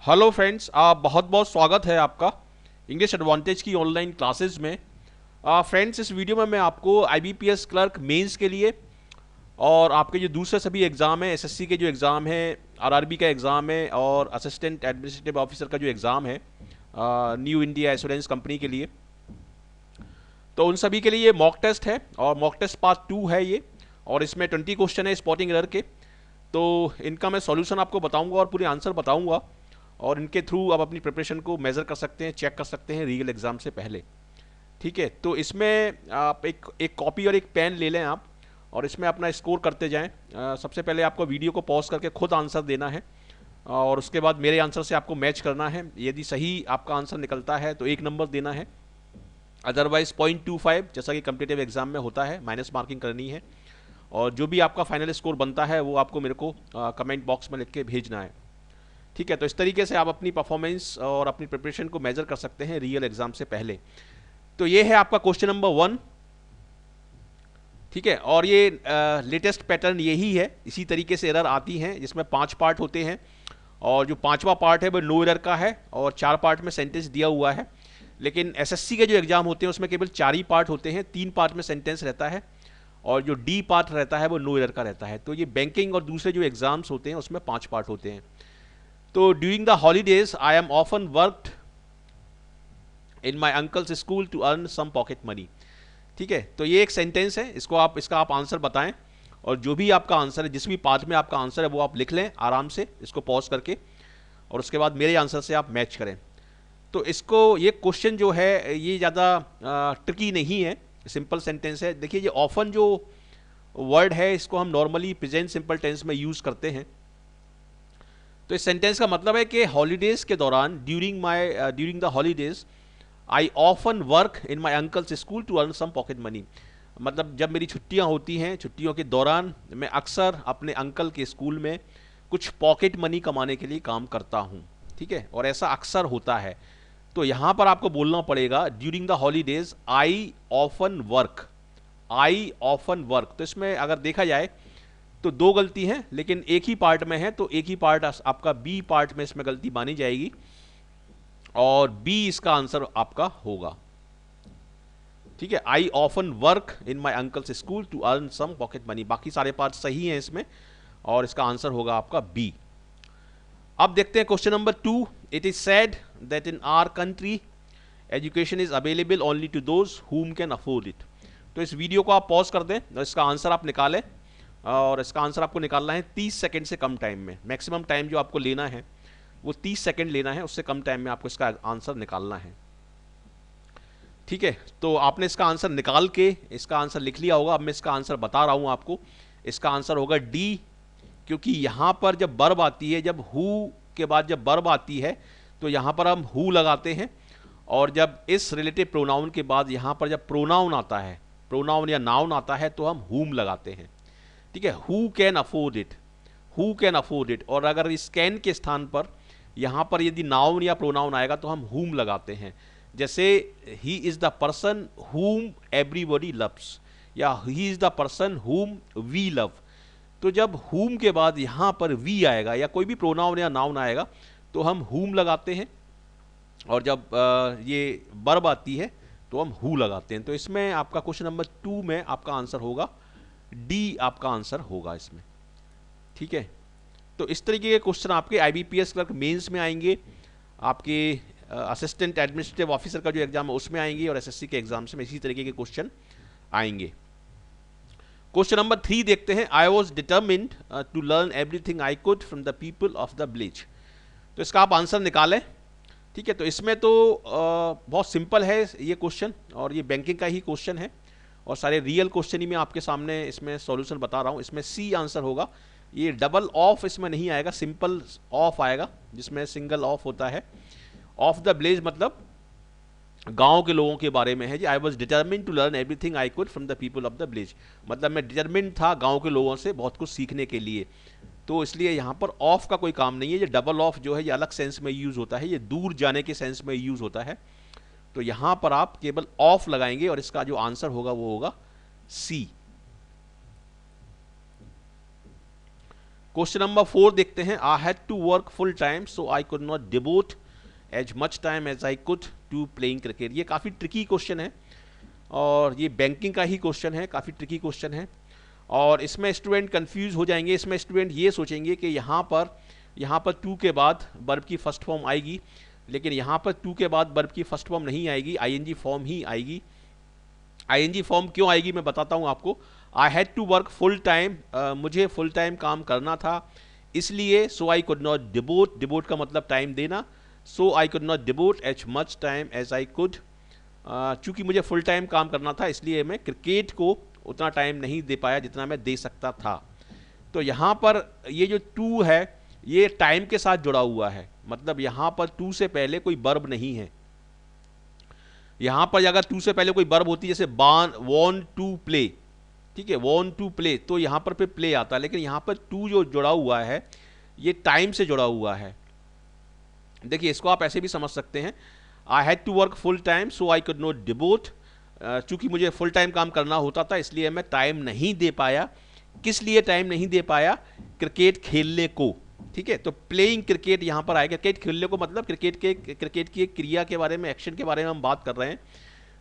Hello friends, बहुत बहुत स्वागत है आपका इंग्लिश एडवांटेज की ऑनलाइन क्लासेस में। फ्रेंड्स, इस वीडियो में मैं आपको आईबीपीएस क्लर्क मेंस के लिए और आपके जो दूसरे सभी एग्ज़ाम है, एसएससी के जो एग्ज़ाम है, आरआरबी का एग्ज़ाम है और असिस्टेंट एडमिनिस्ट्रेटिव ऑफिसर का जो एग्ज़ाम है न्यू इंडिया एश्योरेंस कंपनी के लिए, तो उन सभी के लिए ये मॉक टेस्ट है और मॉक टेस्ट पार्ट 2 है ये। और इसमें 20 क्वेश्चन है स्पॉटिंग एरर के। तो इनका मैं सॉल्यूशन आपको बताऊंगा और पूरे आंसर बताऊंगा, और इनके थ्रू आप अपनी प्रिपरेशन को मेज़र कर सकते हैं, चेक कर सकते हैं रियल एग्ज़ाम से पहले। ठीक है, तो इसमें आप एक एक कॉपी और एक पेन ले लें आप, और इसमें अपना स्कोर करते जाएं। सबसे पहले आपको वीडियो को पॉज करके खुद आंसर देना है, और उसके बाद मेरे आंसर से आपको मैच करना है। यदि सही आपका आंसर निकलता है तो 1 नंबर देना है, अदरवाइज 0.25 जैसा कि कम्पिटेटिव एग्जाम में होता है, माइनस मार्किंग करनी है। और जो भी आपका फाइनल स्कोर बनता है वो आपको मेरे को कमेंट बॉक्स में लिख के भेजना है। ठीक है, तो इस तरीके से आप अपनी परफॉर्मेंस और अपनी प्रिपरेशन को मेजर कर सकते हैं रियल एग्जाम से पहले। तो ये है आपका क्वेश्चन नंबर 1। ठीक है, और ये लेटेस्ट पैटर्न यही है, इसी तरीके से एरर आती हैं जिसमें 5 पार्ट होते हैं, और जो 5वां पार्ट है वो नो एरर का है और 4 पार्ट में सेंटेंस दिया हुआ है। लेकिन एसएससी के जो एग्जाम होते हैं उसमें केवल 4 ही पार्ट होते हैं, 3 पार्ट में सेंटेंस रहता है, और जो डी पार्ट रहता है वो नो एरर का रहता है। तो ये बैंकिंग और दूसरे जो एग्जाम्स होते हैं उसमें 5 पार्ट होते हैं। तो during the holidays I am often worked in my uncle's school to earn some pocket money. ठीक है, तो ये एक सेंटेंस है, इसका आप आंसर बताएं, और जो भी आपका आंसर है, जिस भी पार्ट में आपका आंसर है वो आप लिख लें आराम से, इसको पॉज करके, और उसके बाद मेरे आंसर से आप मैच करें। तो ये क्वेश्चन जो है ये ज़्यादा ट्रिकी नहीं है, सिंपल सेंटेंस है। देखिए, ये ऑफन जो वर्ड है इसको हम नॉर्मली प्रेजेंट सिंपल टेंस में यूज़ करते हैं। तो इस सेंटेंस का मतलब है कि हॉलीडेज के दौरान, during the holidays I often work in my uncle's school to earn some pocket money. मतलब जब मेरी छुट्टियां होती हैं, छुट्टियों के दौरान मैं अक्सर अपने अंकल के स्कूल में कुछ पॉकेट मनी कमाने के लिए काम करता हूँ। ठीक है, और ऐसा अक्सर होता है। तो यहाँ पर आपको बोलना पड़ेगा during the holidays I often work, I often work. तो इसमें अगर देखा जाए तो 2 गलती हैं, लेकिन एक ही पार्ट में है, तो एक ही पार्ट आपका बी पार्ट में इसमें गलती मानी जाएगी, और बी इसका आंसर आपका होगा। ठीक है, I often work in my uncle's school to earn some pocket money. बाकी सारे पार्ट सही हैं इसमें, और इसका आंसर होगा आपका बी। अब देखते हैं question number 2। It is said that in our country education is available only to those whom can afford it. तो इस वीडियो को आप पॉज कर दें और इसका आंसर आप निकालें, और इसका आंसर आपको निकालना है 30 सेकंड से कम टाइम में। मैक्सिमम टाइम जो आपको लेना है वो 30 सेकंड लेना है, उससे कम टाइम में आपको इसका आंसर निकालना है। ठीक है, तो आपने इसका आंसर निकाल के इसका आंसर लिख लिया होगा। अब मैं इसका आंसर बता रहा हूं आपको, इसका आंसर होगा डी, क्योंकि यहां पर जब वर्ब आती है, जब हु के बाद जब वर्ब आती है तो यहां पर हम हु लगाते हैं, और जब इस रिलेटिव प्रोनाउन के बाद यहां पर जब प्रोनाउन आता है, प्रोनाउन या नाउन आता है, तो हम हुम लगाते हैं। ठीक है, who can afford it, who can afford it. और अगर इस कैन के स्थान पर यहां पर यदि नाउन या प्रोनाउन आएगा तो हम हुम लगाते हैं। जैसे he is the person whom everybody loves, या he is the person whom we love. तो जब हुम के बाद यहां पर वी आएगा या कोई भी प्रोनाउन या नाउन आएगा तो हम हुम लगाते हैं, और जब ये वर्ब आती है तो हम हु लगाते हैं। तो इसमें आपका क्वेश्चन नंबर 2 में आपका आंसर होगा डी, आपका आंसर होगा इसमें। ठीक है, तो इस तरीके के क्वेश्चन आपके आईबीपीएस क्लर्क मेंस में आएंगे, आपके असिस्टेंट एडमिनिस्ट्रेटिव ऑफिसर का जो एग्जाम है उसमें आएंगे, और एसएससी के एग्जाम में इसी तरीके के क्वेश्चन आएंगे। क्वेश्चन नंबर 3 देखते हैं। I was determined to learn everything I could from the people of the village. तो इसका आप आंसर निकालें। ठीक है, तो इसमें तो बहुत सिंपल है ये क्वेश्चन, और ये बैंकिंग का ही क्वेश्चन है, और सारे रियल क्वेश्चन ही मैं आपके सामने इसमें सॉल्यूशन बता रहा हूँ। इसमें सी आंसर होगा। ये डबल ऑफ इसमें नहीं आएगा, सिंपल ऑफ आएगा, जिसमें सिंगल ऑफ होता है। ऑफ द विलेज मतलब गांव के लोगों के बारे में है जी। I was determine to learn everything I could from the people of the village, मतलब मैं डिटर्मिन था गांव के लोगों से बहुत कुछ सीखने के लिए। तो इसलिए यहाँ पर ऑफ का कोई काम नहीं है। ये डबल ऑफ जो है ये अलग सेंस में यूज होता है, ये दूर जाने के सेंस में यूज होता है। तो यहाँ पर आप केवल ऑफ लगाएंगे, और इसका जो आंसर होगा वो होगा सी। क्वेश्चन नंबर 4 देखते हैं। I had to work full time so I could not devote as much time as I could to playing cricket. ये काफ़ी ट्रिकी क्वेश्चन है और ये बैंकिंग का ही क्वेश्चन है, काफ़ी ट्रिकी क्वेश्चन है और इसमें स्टूडेंट कंफ्यूज हो जाएंगे। इसमें स्टूडेंट ये सोचेंगे कि यहाँ पर टू के बाद वर्ब की फर्स्ट फॉर्म आएगी, लेकिन यहाँ पर टू के बाद वर्ब की फर्स्ट फॉर्म नहीं आएगी, आईएनजी फॉर्म ही आएगी। आईएनजी फॉर्म क्यों आएगी मैं बताता हूँ आपको। I had to work full time, मुझे फुल टाइम काम करना था इसलिए so I could not devote, devote का मतलब टाइम देना, so I could not devote as much time as I could, चूँकि मुझे फुल टाइम काम करना था इसलिए मैं क्रिकेट को उतना टाइम नहीं दे पाया जितना मैं दे सकता था। तो यहाँ पर ये जो टू है ये टाइम के साथ जुड़ा हुआ है, मतलब यहाँ पर टू से पहले कोई वर्ब नहीं है। यहाँ पर अगर टू से पहले कोई वर्ब होती जैसे वॉन्ट टू प्ले, ठीक है, वॉन्ट टू प्ले, तो यहाँ पर पे प्ले आता, लेकिन यहाँ पर टू जो जुड़ा हुआ है ये टाइम से जुड़ा हुआ है। देखिए इसको आप ऐसे भी समझ सकते हैं, I had to work full time so I could not devote, चूंकि मुझे फुल टाइम काम करना होता था इसलिए मैं टाइम नहीं दे पाया। किस लिए टाइम नहीं दे पाया? क्रिकेट खेलने को, ठीक है। तो प्लेइंग क्रिकेट यहाँ पर आएगा, क्रिकेट खेलने को मतलब क्रिकेट की एक क्रिया के बारे में, एक्शन के बारे में हम बात कर रहे हैं,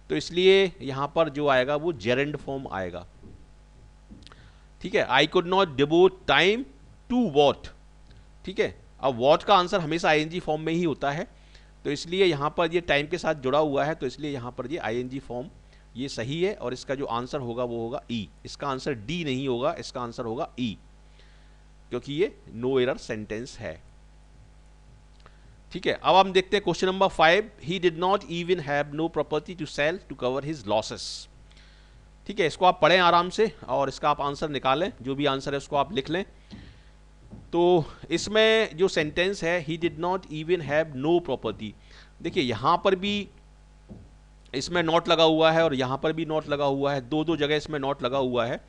तो इसलिए यहाँ पर जो आएगा वो जेरेंड फॉर्म आएगा, ठीक है। I could not devote time to what, ठीक है। अब वॉट का आंसर हमेशा आईएनजी फॉर्म में ही होता है, तो इसलिए यहाँ पर ये टाइम के साथ जुड़ा हुआ है, तो इसलिए यहाँ पर ये आईएनजी फॉर्म ये सही है और इसका जो आंसर होगा वो होगा ई। इसका आंसर डी नहीं होगा, इसका आंसर होगा ई, क्योंकि ये नो एरर सेंटेंस है, ठीक है। अब हम देखते हैं question number 5। He did not even have no property to sell to cover his losses, ठीक है। इसको आप पढ़ें आराम से और इसका आप आंसर निकालें, जो भी आंसर है उसको आप लिख लें। तो इसमें जो सेंटेंस है he did not even have no property, देखिए यहाँ पर भी इसमें नॉट लगा हुआ है और यहाँ पर भी नॉट लगा हुआ है, दो जगह इसमें नॉट लगा हुआ है।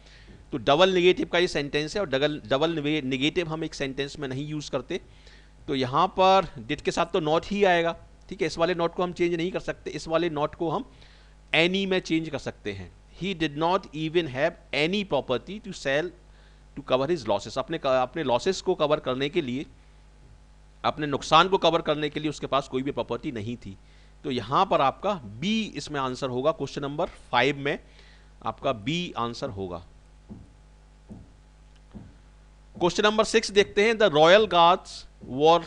तो डबल नेगेटिव का ये सेंटेंस है और डबल नेगेटिव हम एक सेंटेंस में नहीं यूज़ करते, तो यहाँ पर डिड के साथ तो नॉट ही आएगा, ठीक है। इस वाले नॉट को हम चेंज नहीं कर सकते, इस वाले नॉट को हम एनी में चेंज कर सकते हैं। He did not even have any property to sell to cover his losses, अपने लॉसेस को कवर करने के लिए, अपने नुकसान को कवर करने के लिए उसके पास कोई भी प्रॉपर्टी नहीं थी। तो यहाँ पर आपका बी इसमें आंसर होगा, क्वेश्चन नंबर 5 में आपका बी आंसर होगा। क्वेश्चन नंबर 6 देखते हैं। The royal guards were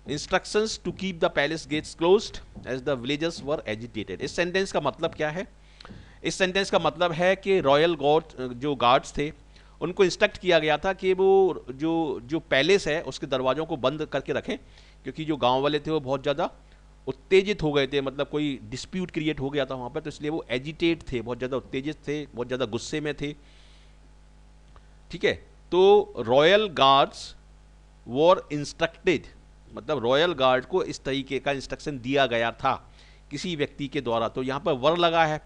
instructions to keep the palace gates closed as the villagers were agitated. इस सेंटेंस का मतलब क्या है? इस सेंटेंस का मतलब है कि रॉयल जो गार्ड्स थे उनको इंस्ट्रक्ट किया गया था कि वो जो पैलेस है उसके दरवाज़ों को बंद करके रखें, क्योंकि जो गांव वाले थे वो बहुत ज़्यादा उत्तेजित हो गए थे, मतलब कोई डिस्प्यूट क्रिएट हो गया था वहाँ पर, तो इसलिए वो एजिटेट थे, बहुत ज़्यादा उत्तेजित थे, बहुत ज़्यादा गुस्से में थे, ठीक है। तो रॉयल गार्ड्स वर इंस्ट्रक्टेड, मतलब रॉयल गार्ड को इस तरीके का इंस्ट्रक्शन दिया गया था किसी व्यक्ति के द्वारा। तो यहाँ पर वर लगा है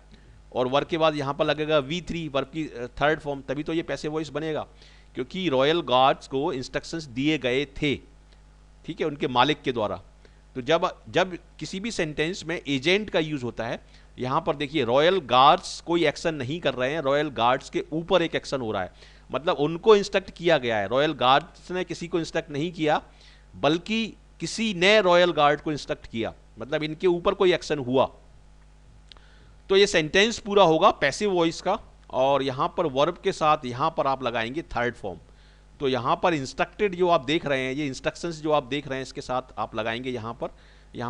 और वर्ब के बाद यहाँ पर लगेगा V3, वर्ब की थर्ड फॉर्म, तभी तो ये पैसिव वॉइस बनेगा, क्योंकि रॉयल गार्ड्स को इंस्ट्रक्शंस दिए गए थे, ठीक है, उनके मालिक के द्वारा। तो जब किसी भी सेंटेंस में एजेंट का यूज होता है, यहाँ पर देखिए रॉयल गार्ड्स कोई एक्शन नहीं कर रहे हैं, रॉयल गार्ड्स के ऊपर एक एक्शन हो रहा है, मतलब उनको इंस्ट्रक्ट किया गया है। रॉयल गार्ड्स ने किसी को इंस्ट्रक्ट नहीं किया, बल्कि किसी ने रॉयल गार्ड को इंस्ट्रक्ट किया, मतलब इनके ऊपर कोई एक्शन हुआ। तो ये सेंटेंस पूरा होगा पैसिव वॉइस का, और यहाँ पर वर्ब के साथ यहाँ पर आप लगाएंगे थर्ड फॉर्म। तो यहाँ पर इंस्ट्रक्टेड जो आप देख रहे हैं, ये इंस्ट्रक्शंस जो आप देख रहे हैं, इसके साथ आप लगाएंगे यहाँ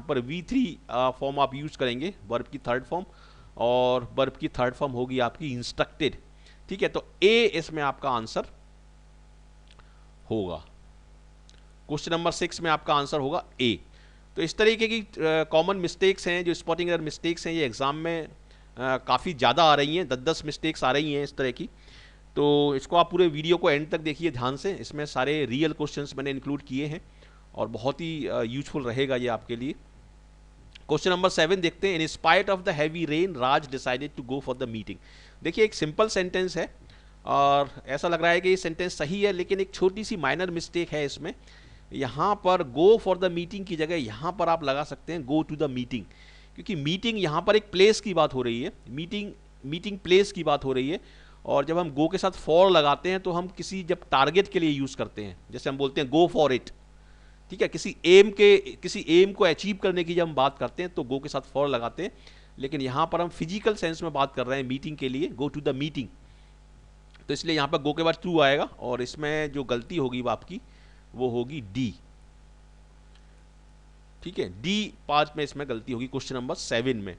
पर V3 फॉर्म आप यूज करेंगे, वर्ब की थर्ड फॉर्म, और वर्ब की थर्ड फॉर्म होगी आपकी इंस्ट्रक्टेड, ठीक है। तो ए इसमें आपका आंसर होगा, क्वेश्चन नंबर 6 में आपका आंसर होगा ए। तो इस तरीके की कॉमन मिस्टेक्स हैं, जो स्पॉटिंग एरर मिस्टेक्स हैं, ये एग्जाम में काफ़ी ज़्यादा आ रही हैं, 10-10 मिस्टेक्स आ रही हैं इस तरह की। तो इसको आप पूरे वीडियो को एंड तक देखिए ध्यान से, इसमें सारे रियल क्वेश्चंस मैंने इंक्लूड किए हैं और बहुत ही यूजफुल रहेगा ये आपके लिए। क्वेश्चन नंबर 7 देखते हैं। In spite of the heavy rain Raj decided to go for the meeting. देखिए एक सिंपल सेंटेंस है और ऐसा लग रहा है कि ये सेंटेंस सही है, लेकिन एक छोटी सी माइनर मिस्टेक है इसमें। यहाँ पर गो फॉर द मीटिंग की जगह यहाँ पर आप लगा सकते हैं गो टू द मीटिंग, क्योंकि मीटिंग यहाँ पर एक प्लेस की बात हो रही है, मीटिंग प्लेस की बात हो रही है, और जब हम गो के साथ फॉर लगाते हैं तो हम किसी जब टारगेट के लिए यूज़ करते हैं, जैसे हम बोलते हैं गो फॉर इट, ठीक है, किसी एम को अचीव करने की जब हम बात करते हैं तो गो के साथ फॉर लगाते हैं। लेकिन यहाँ पर हम फिजिकल सेंस में बात कर रहे हैं मीटिंग के लिए, गो टू द मीटिंग, तो इसलिए यहाँ पर गो के बाद टू आएगा और इसमें जो गलती होगी वो आपकी वो होगी डी। ठीक है, डी पार्ट में इसमें गलती होगी क्वेश्चन नंबर 7 में।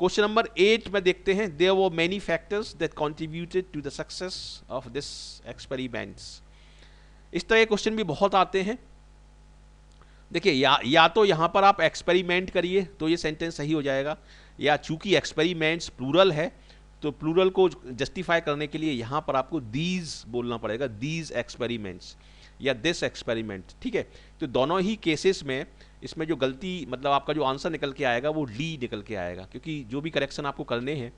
क्वेश्चन नंबर 8 में देखते हैं, there were many factors that contributed to the success of this experiments. इस तरह के क्वेश्चन भी बहुत आते हैं। देखिए या तो यहाँ पर आप एक्सपेरिमेंट करिए तो ये सेंटेंस सही हो जाएगा, या चूंकि एक्सपेरिमेंट्स प्लूरल है तो प्लूरल को जस्टिफाई करने के लिए यहाँ पर आपको दीज बोलना पड़ेगा, दीज एक्सपेरिमेंट्स या दिस एक्सपेरिमेंट। ठीक है, तो दोनों ही केसेस में इसमें जो गलती मतलब आपका जो आंसर निकल के आएगा वो डी निकल के आएगा, क्योंकि जो भी करेक्शन आपको करने हैं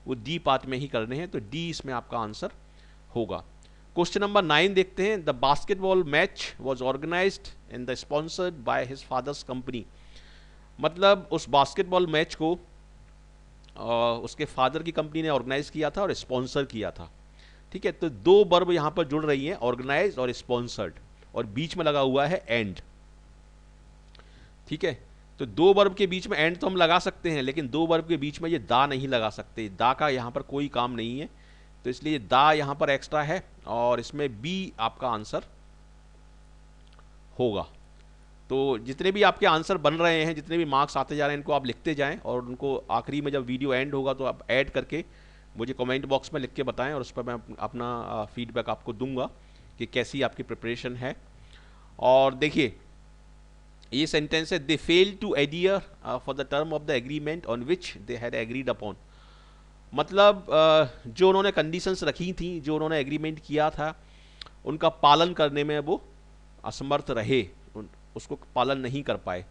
वो डी पार्ट में ही करने हैं, तो डी इसमें आपका आंसर होगा। क्वेश्चन नंबर 9 देखते हैं, the basketball match was organised and the sponsored by his father's company. मतलब उस बास्केटबॉल मैच को उसके फादर की कंपनी ने ऑर्गेनाइज किया था और स्पॉन्सर किया था। ठीक है, तो दो वर्ब यहाँ पर जुड़ रही हैं, ऑर्गेनाइज और स्पॉन्सर्ड, और बीच में लगा हुआ है एंड। ठीक है, तो दो वर्ब के बीच में एंड तो हम लगा सकते हैं, लेकिन दो वर्ब के बीच में ये दा नहीं लगा सकते, दा का यहाँ पर कोई काम नहीं है, तो इसलिए दा यहाँ पर एक्स्ट्रा है और इसमें बी आपका आंसर होगा। तो जितने भी आपके आंसर बन रहे हैं, जितने भी मार्क्स आते जा रहे हैं, इनको आप लिखते जाएं और उनको आखिरी में जब वीडियो एंड होगा तो आप ऐड करके मुझे कमेंट बॉक्स में लिख के बताएं, और उस पर मैं अपना फीडबैक आपको दूंगा कि कैसी आपकी प्रिपरेशन है। और देखिए ये सेंटेंस है, they fail to adhere for the term of the agreement on which they had agreed upon. मतलब जो उन्होंने कंडीशंस रखी थी, जो उन्होंने एग्रीमेंट किया था, उनका पालन करने में वो असमर्थ रहे, उसको पालन नहीं कर पाए।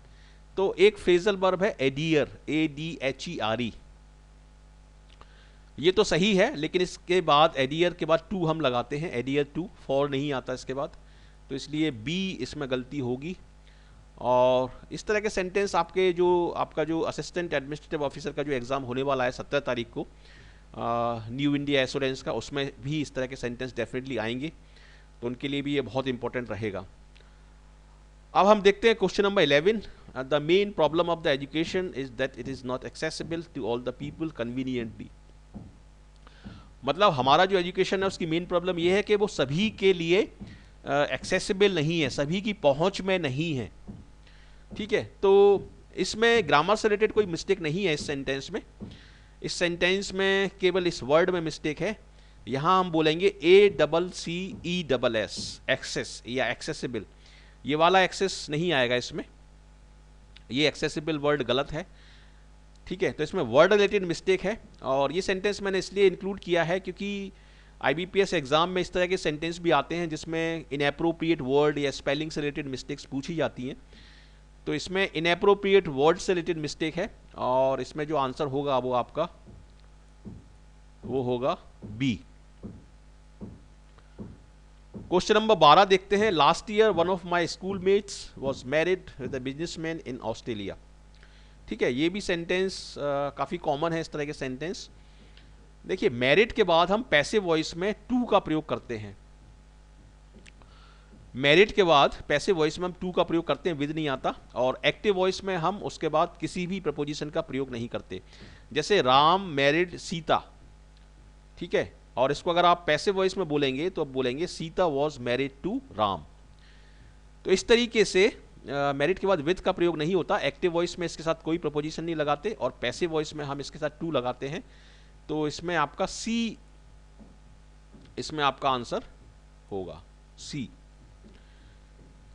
तो एक फ्रेजल वर्ब है एडियर, ADHERE, ये तो सही है, लेकिन इसके बाद एडियर के बाद टू हम लगाते हैं, एडियर टू, फॉर नहीं आता इसके बाद, तो इसलिए बी इसमें गलती होगी। और इस तरह के सेंटेंस आपका जो असिस्टेंट एडमिनिस्ट्रेटिव ऑफिसर का जो एग्ज़ाम होने वाला है 17 तारीख को न्यू इंडिया एश्योरेंस का, उसमें भी इस तरह के सेंटेंस डेफिनेटली आएंगे, तो उनके लिए भी ये बहुत इंपॉर्टेंट रहेगा। अब हम देखते हैं question number 11, the main problem of the education is that it is not accessible to all the people conveniently. मतलब हमारा जो एजुकेशन है उसकी मेन प्रॉब्लम ये है कि वो सभी के लिए एक्सेसिबल नहीं है, सभी की पहुंच में नहीं है। ठीक है, तो इसमें ग्रामर से रिलेटेड कोई मिस्टेक नहीं है इस सेंटेंस में। इस सेंटेंस में केवल इस वर्ड में मिस्टेक है। यहाँ हम बोलेंगे ACCESS, एक्सेस या एक्सेसिबल, ये वाला एक्सेस नहीं आएगा इसमें, ये एक्सेसिबल वर्ड गलत है। ठीक है, तो इसमें वर्ड रिलेटेड मिस्टेक है, और ये सेंटेंस मैंने इसलिए इंक्लूड किया है क्योंकि IBPS एग्जाम में इस तरह के सेंटेंस भी आते हैं जिसमें इनएप्रोप्रिएट वर्ड या स्पेलिंग से रिलेटेड मिस्टेक्स पूछी जाती हैं। तो इसमें इनएप्रोप्रिएट वर्ड से रिलेटेड मिस्टेक है, और इसमें जो आंसर होगा वो आपका वो होगा बी। क्वेश्चन नंबर 12 देखते हैं, last year one of my school mates was married with a businessman in Australia. ठीक है, ये भी सेंटेंस काफ़ी कॉमन है इस तरह के सेंटेंस। देखिए मैरिड के बाद हम पैसिव वॉइस में टू का प्रयोग करते हैं, मैरिड के बाद पैसिव वॉइस में हम टू का प्रयोग करते हैं, विद नहीं आता, और एक्टिव वॉइस में हम उसके बाद किसी भी प्रपोजिशन का प्रयोग नहीं करते, जैसे राम मैरिड सीता। ठीक है, और इसको अगर आप पैसिव वॉइस में बोलेंगे तो अब बोलेंगे Sita was married to Ram. तो इस तरीके से मैरिड के बाद विद का प्रयोग नहीं होता, एक्टिव वॉइस में इसके साथ कोई प्रपोजिशन नहीं लगाते, और पैसिव वॉइस में हम इसके साथ टू लगाते हैं। तो इसमें आपका सी, इसमें आपका आंसर होगा सी।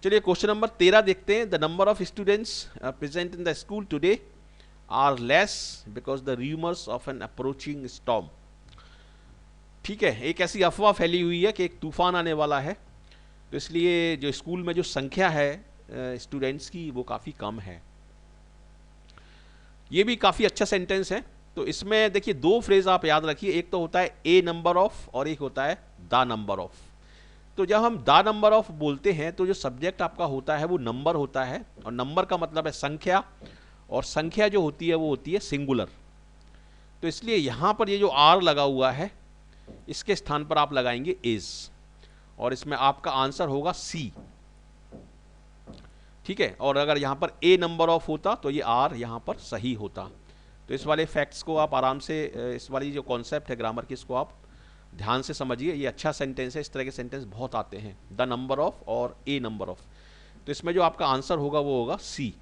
चलिए क्वेश्चन नंबर 13 देखते हैं, the number of students present in the school today are less because the rumours of an approaching storm. ठीक है, एक ऐसी अफवाह फैली हुई है कि एक तूफान आने वाला है, तो इसलिए जो स्कूल में जो संख्या है स्टूडेंट्स की वो काफ़ी कम है। ये भी काफ़ी अच्छा सेंटेंस है। तो इसमें देखिए दो फ्रेज आप याद रखिए, एक तो होता है ए नंबर ऑफ और एक होता है द नंबर ऑफ। तो जब हम द नंबर ऑफ बोलते हैं तो जो सब्जेक्ट आपका होता है वो नंबर होता है, और नंबर का मतलब है संख्या, और संख्या जो होती है वो होती है सिंगुलर। तो इसलिए यहाँ पर ये जो आर लगा हुआ है इसके स्थान पर आप लगाएंगे इज, और इसमें आपका आंसर होगा सी। ठीक है, और अगर यहाँ पर ए नंबर ऑफ होता तो ये आर यहाँ पर सही होता। तो इस वाले फैक्ट्स को आप आराम से, इस वाली जो कॉन्सेप्ट है ग्रामर की, इसको आप ध्यान से समझिए। ये अच्छा सेंटेंस है, इस तरह के सेंटेंस बहुत आते हैं, द नंबर ऑफ और ए नंबर ऑफ। तो इसमें जो आपका आंसर होगा वो होगा सी।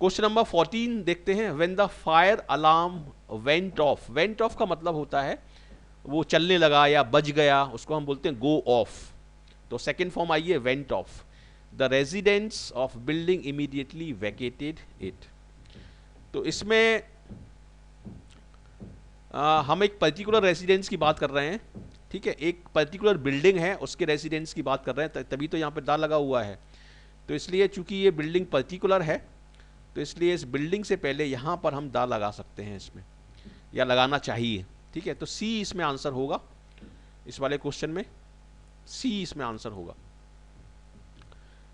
क्वेश्चन नंबर 14 देखते हैं। When the fire alarm went of, went of का मतलब होता है वो चलने लगा या बज गया, उसको हम बोलते हैं गो ऑफ। तो सेकेंड फॉर्म आई है went of. The residents of building immediately vacated it. तो इसमें हम एक पर्टिकुलर रेजिडेंस की बात कर रहे हैं। ठीक है, एक पर्टिकुलर बिल्डिंग है उसके रेजिडेंस की बात कर रहे हैं, तभी तो यहाँ पे दा लगा हुआ है। तो इसलिए चूंकि ये बिल्डिंग पर्टिकुलर है, तो इसलिए इस बिल्डिंग से पहले यहाँ पर हम दा लगा सकते हैं इसमें, या लगाना चाहिए। ठीक है, तो सी इसमें आंसर होगा, इस वाले क्वेश्चन में सी इसमें आंसर होगा।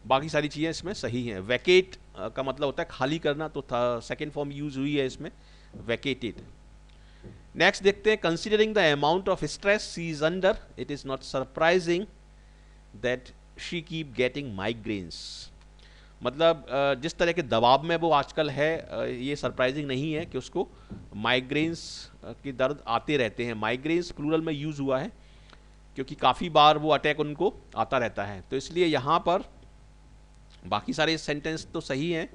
बाकी सारी चीज़ें इसमें सही हैं। वैकेट का मतलब होता है खाली करना, तो सेकेंड फॉर्म यूज हुई है इसमें, वैकेटेड। नेक्स्ट देखते हैं। Considering the amount of stress she is under, it is not surprising that she keep getting migraines. मतलब जिस तरह के दबाव में वो आजकल है, ये सरप्राइजिंग नहीं है कि उसको माइग्रेन्स के दर्द आते रहते हैं। माइग्रेन्स प्लूरल में यूज हुआ है क्योंकि काफ़ी बार वो अटैक उनको आता रहता है। तो इसलिए यहाँ पर बाकी सारे सेंटेंस तो सही हैं,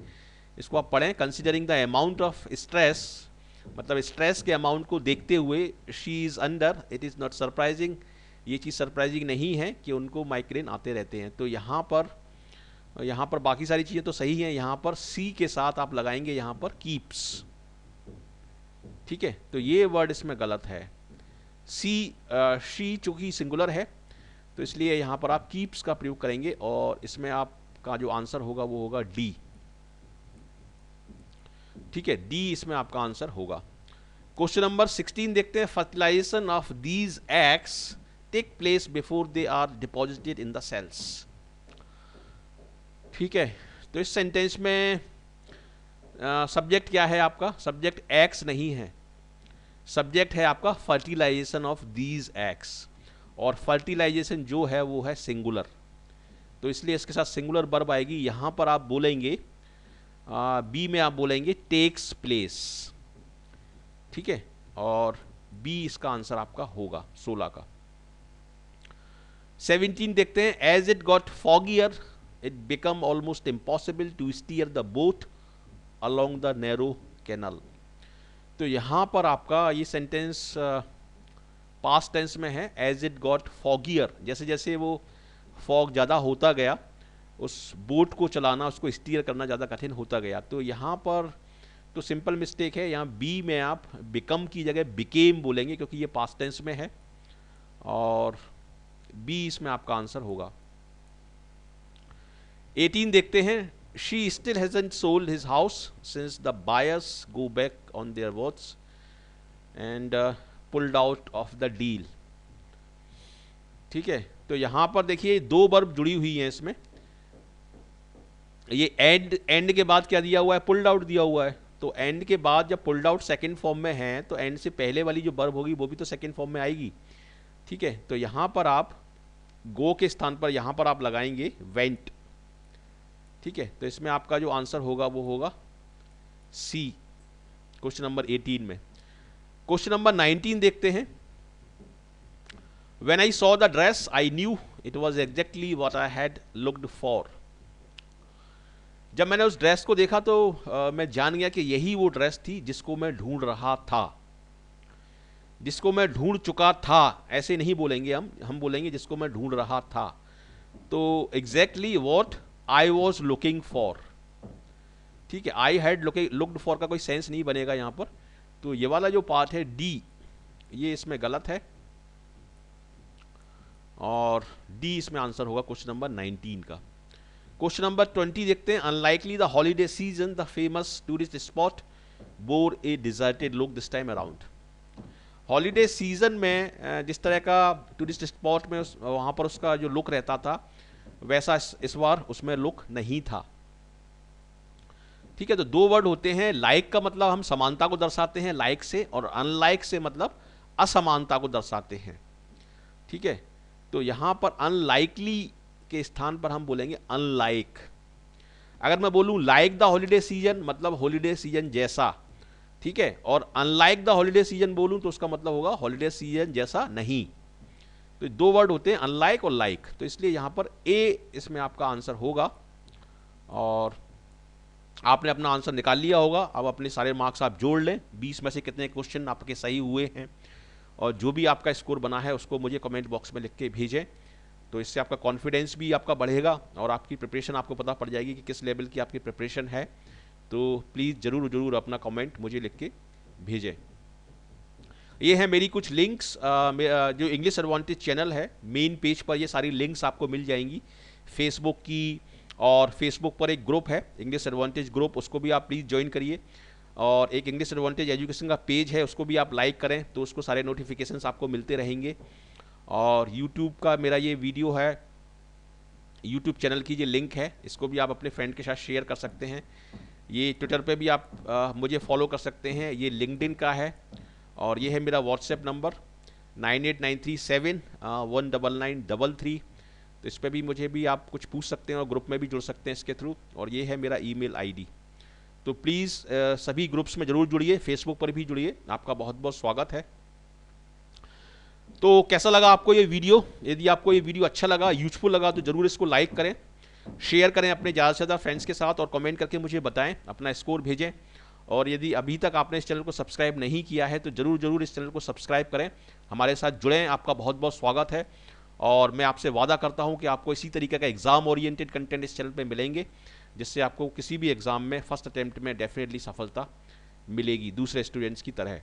इसको आप पढ़ें। Considering the amount of stress, मतलब स्ट्रेस के अमाउंट को देखते हुए, she is under, it is not surprising, ये चीज़ सरप्राइजिंग नहीं है कि उनको माइग्रेन आते रहते हैं। तो यहाँ पर बाकी सारी चीज़ें तो सही हैं, यहाँ पर सी के साथ आप लगाएंगे यहाँ पर कीप्स। ठीक है, तो ये वर्ड इसमें गलत है। शी चूंकि सिंगुलर है तो इसलिए यहाँ पर आप कीप्स का प्रयोग करेंगे, और इसमें आपका जो आंसर होगा वो होगा डी। ठीक है, डी इसमें आपका आंसर होगा। क्वेश्चन नंबर 16 देखते हैं। Fertilisation of these eggs take place before they are deposited in the cells. ठीक है, तो इस सेंटेंस में सब्जेक्ट क्या है आपका? सब्जेक्ट एग्स नहीं है, सब्जेक्ट है आपका फर्टिलाइजेशन ऑफ दीज एग्स, और फर्टिलाइजेशन जो है वो है सिंगुलर, तो इसलिए इसके साथ सिंगुलर वर्ब आएगी। यहाँ पर आप बोलेंगे बी में आप बोलेंगे टेक्स प्लेस। ठीक है, और बी इसका आंसर आपका होगा 16 का। 17 देखते हैं। As it got foggier it become almost impossible to steer the boat along the narrow canal. तो यहाँ पर आपका ये सेंटेंस पास्ट टेंस में है। एज इट गॉट फॉगियर, जैसे जैसे वो फॉग ज़्यादा होता गया, उस बोट को चलाना, उसको स्टीयर करना ज़्यादा कठिन होता गया। तो यहाँ पर तो सिंपल मिस्टेक है, यहाँ बी में आप बिकम की जगह बिकेम बोलेंगे क्योंकि ये पास्ट टेंस में है, और बी इसमें आपका आंसर होगा। 18 देखते हैं। She still hasn't sold his house since the buyers go back on their words and pulled out of the deal. ठीक है, तो यहाँ पर देखिए दो वर्ब जुड़ी हुई हैं इसमें। ये एंड के बाद क्या दिया हुआ है? पुल्ड आउट दिया हुआ है। तो एंड के बाद जब पुल्ड आउट सेकंड फॉर्म में है तो एंड से पहले वाली जो वर्ब होगी वो भी तो सेकंड फॉर्म में आएगी। ठीक है, तो यहाँ पर आप गो के स्थान पर यहाँ पर आप लगाएंगे वेंट। ठीक है, तो इसमें आपका जो आंसर होगा वो होगा सी, क्वेश्चन नंबर 18 में। क्वेश्चन नंबर 19 देखते हैं। When I saw the dress, I knew it was exactly what I had looked for. जब मैंने उस ड्रेस को देखा तो मैं जान गया कि यही वो ड्रेस थी जिसको मैं ढूंढ रहा था, जिसको मैं ढूंढ चुका था। ऐसे नहीं बोलेंगे हम बोलेंगे जिसको मैं ढूंढ रहा था। तो exactly what I was looking for। ठीक है, I had looked for का कोई सेंस नहीं बनेगा यहाँ पर। तो ये वाला जो पार्ट है डी, ये इसमें गलत है, और डी इसमें आंसर होगा क्वेश्चन नंबर 19 का। क्वेश्चन नंबर 20 देखते हैं। Unlikely the holiday season the famous tourist spot bore A deserted look this time around. Holiday season में जिस तरह का टूरिस्ट स्पॉट में वहाँ पर उसका जो लुक रहता था वैसा इस बार उसमें लुक नहीं था। ठीक है, तो दो वर्ड होते हैं। लाइक का मतलब हम समानता को दर्शाते हैं लाइक से, और अनलाइक से मतलब असमानता को दर्शाते हैं। ठीक है, तो यहाँ पर अनलाइकली के स्थान पर हम बोलेंगे अनलाइक। अगर मैं बोलूँ लाइक द हॉलीडे सीजन, मतलब हॉलीडे सीजन जैसा। ठीक है, और अनलाइक द हॉलीडे सीजन बोलूँ तो उसका मतलब होगा हॉलीडे सीजन जैसा नहीं। तो दो वर्ड होते हैं, अनलाइक और लाइक, तो इसलिए यहाँ पर ए इसमें आपका आंसर होगा। और आपने अपना आंसर निकाल लिया होगा। अब अपने सारे मार्क्स आप जोड़ लें, 20 में से कितने क्वेश्चन आपके सही हुए हैं, और जो भी आपका स्कोर बना है उसको मुझे कमेंट बॉक्स में लिख के भेजें। तो इससे आपका कॉन्फिडेंस भी आपका बढ़ेगा और आपकी प्रिपरेशन आपको पता पड़ जाएगी कि किस लेवल की आपकी प्रिपरेशन है। तो प्लीज़ ज़रूर अपना कमेंट मुझे लिख के भेजें। ये है मेरी कुछ लिंक्स, जो इंग्लिश एडवांटेज चैनल है, मेन पेज पर ये सारी लिंक्स आपको मिल जाएंगी फेसबुक की, और फेसबुक पर एक ग्रुप है इंग्लिश एडवांटेज ग्रुप, उसको भी आप प्लीज़ ज्वाइन करिए। और एक इंग्लिश एडवांटेज एजुकेशन का पेज है, उसको भी आप लाइक करें तो उसको सारे नोटिफिकेशंस आपको मिलते रहेंगे। और यूट्यूब का मेरा ये वीडियो है, यूट्यूब चैनल की ये लिंक है, इसको भी आप अपने फ्रेंड के साथ शेयर कर सकते हैं। ये ट्विटर पे भी आप मुझे फॉलो कर सकते हैं, ये लिंक्डइन का है। और ये है मेरा व्हाट्सएप नंबर 9893719933। तो इस पर भी मुझे भी आप कुछ पूछ सकते हैं और ग्रुप में भी जुड़ सकते हैं इसके थ्रू। और ये है मेरा ईमेल आईडी। तो प्लीज़ सभी ग्रुप्स में ज़रूर जुड़िए, फेसबुक पर भी जुड़िए, आपका बहुत बहुत स्वागत है। तो कैसा लगा आपको ये वीडियो? यदि आपको ये वीडियो अच्छा लगा, यूजफुल लगा, तो ज़रूर इसको लाइक करें, शेयर करें अपने ज़्यादा से ज़्यादा फ्रेंड्स के साथ, और कमेंट करके मुझे बताएं, अपना स्कोर भेजें। और यदि अभी तक आपने इस चैनल को सब्सक्राइब नहीं किया है तो ज़रूर इस चैनल को सब्सक्राइब करें, हमारे साथ जुड़ें। आपका बहुत बहुत स्वागत है। और मैं आपसे वादा करता हूं कि आपको इसी तरीके का एग्ज़ाम ओरिएंटेड कंटेंट इस चैनल पे मिलेंगे, जिससे आपको किसी भी एग्ज़ाम में फर्स्ट अटेम्प्ट में डेफिनेटली सफलता मिलेगी दूसरे स्टूडेंट्स की तरह।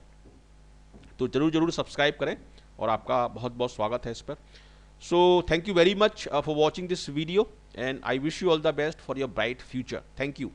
तो ज़रूर सब्सक्राइब करें और आपका बहुत बहुत स्वागत है इस पर। So thank you very much for watching this video, and I wish you all the best for your bright future. Thank you.